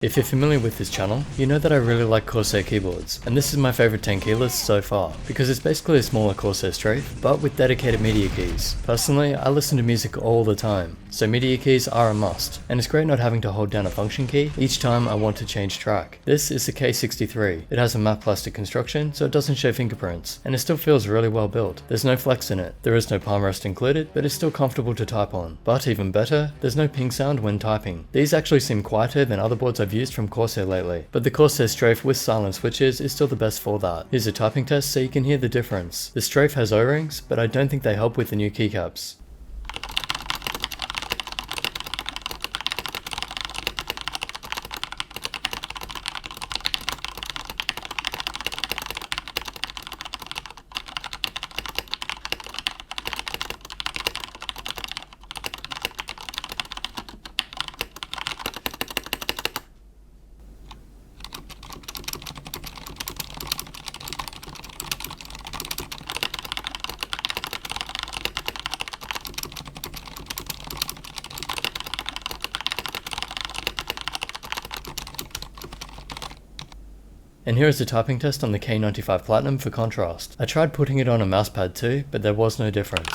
If you're familiar with this channel, you know that I really like Corsair keyboards, and this is my favourite tenkeyless so far, because it's basically a smaller Corsair Strafe, but with dedicated media keys. Personally, I listen to music all the time, so media keys are a must, and it's great not having to hold down a function key each time I want to change track. This is the K63. It has a matte plastic construction, so it doesn't show fingerprints, and it still feels really well built. There's no flex in it, there is no palm rest included, but it's still comfortable to type on. But even better, there's no ping sound when typing. These actually seem quieter than other boards I've used from Corsair lately, but the Corsair Strafe with silent switches is still the best for that. Here's a typing test so you can hear the difference. The Strafe has O-rings, but I don't think they help with the new keycaps. And here is the typing test on the K95 Platinum for contrast. I tried putting it on a mousepad too, but there was no difference.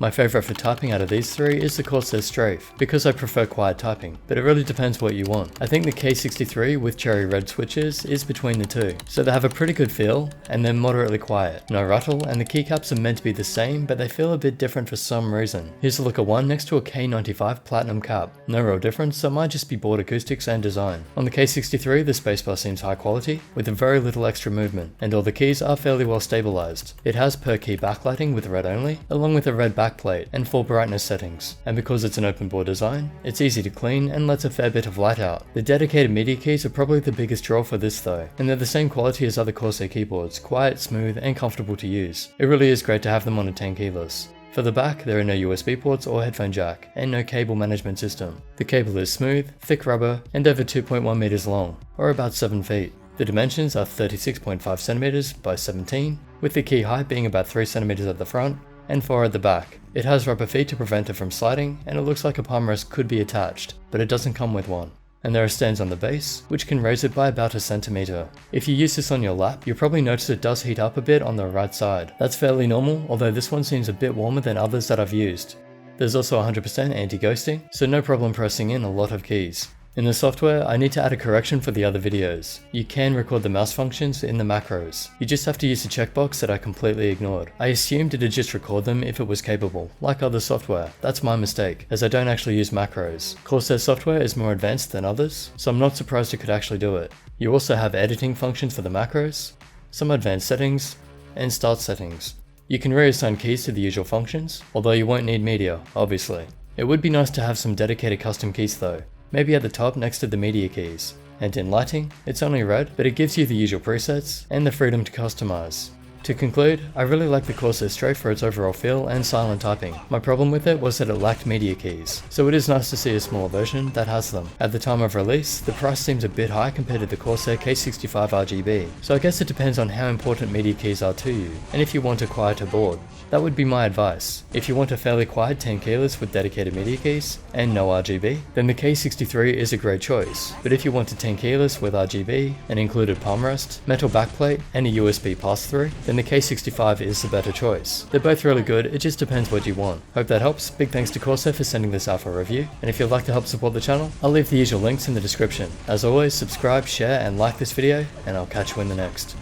My favourite for typing out of these three is the Corsair Strafe, because I prefer quiet typing, but it really depends what you want. I think the K63 with cherry red switches is between the two, so they have a pretty good feel, and they're moderately quiet. No rattle, and the keycaps are meant to be the same, but they feel a bit different for some reason. Here's a look at one next to a K95 Platinum cap. No real difference, so it might just be board acoustics and design. On the K63, the spacebar seems high quality, with very little extra movement, and all the keys are fairly well stabilized. It has Perky Backlighting with red only, along with a red backplate and full brightness settings, and because it's an open board design, it's easy to clean and lets a fair bit of light out. The dedicated media keys are probably the biggest draw for this though, and they're the same quality as other Corsair keyboards, quiet, smooth, and comfortable to use. It really is great to have them on a tenkeyless. For the back, there are no USB ports or headphone jack, and no cable management system. The cable is smooth, thick rubber, and over 2.1 meters long, or about 7 feet. The dimensions are 36.5 centimeters by 17, with the key height being about 3 centimeters at the front, and 4 at the back. It has rubber feet to prevent it from sliding, and it looks like a palm rest could be attached, but it doesn't come with one. And there are stands on the base, which can raise it by about a centimeter. If you use this on your lap, you'll probably notice it does heat up a bit on the right side. That's fairly normal, although this one seems a bit warmer than others that I've used. There's also 100% anti-ghosting, so no problem pressing in a lot of keys. In the software, I need to add a correction for the other videos. You can record the mouse functions in the macros. You just have to use the checkbox that I completely ignored. I assumed it'd just record them if it was capable, like other software. That's my mistake, as I don't actually use macros. Corsair software is more advanced than others, so I'm not surprised it could actually do it. You also have editing functions for the macros, some advanced settings, and start settings. You can reassign keys to the usual functions, although you won't need media, obviously. It would be nice to have some dedicated custom keys though. Maybe at the top next to the media keys. And in lighting, it's only red, but it gives you the usual presets and the freedom to customize. To conclude, I really like the Corsair Strafe for its overall feel and silent typing. My problem with it was that it lacked media keys, so it is nice to see a smaller version that has them. At the time of release, the price seems a bit high compared to the Corsair K65 RGB, so I guess it depends on how important media keys are to you, and if you want a quieter board. That would be my advice. If you want a fairly quiet tenkeyless with dedicated media keys, and no RGB, then the K63 is a great choice. But if you want a tenkeyless with RGB, an included palm rest, metal backplate, and a USB pass-through, then the K65 is the better choice. They're both really good, it just depends what you want. Hope that helps. Big thanks to Corsair for sending this out for review, and if you'd like to help support the channel, I'll leave the usual links in the description. As always, subscribe, share, and like this video, and I'll catch you in the next.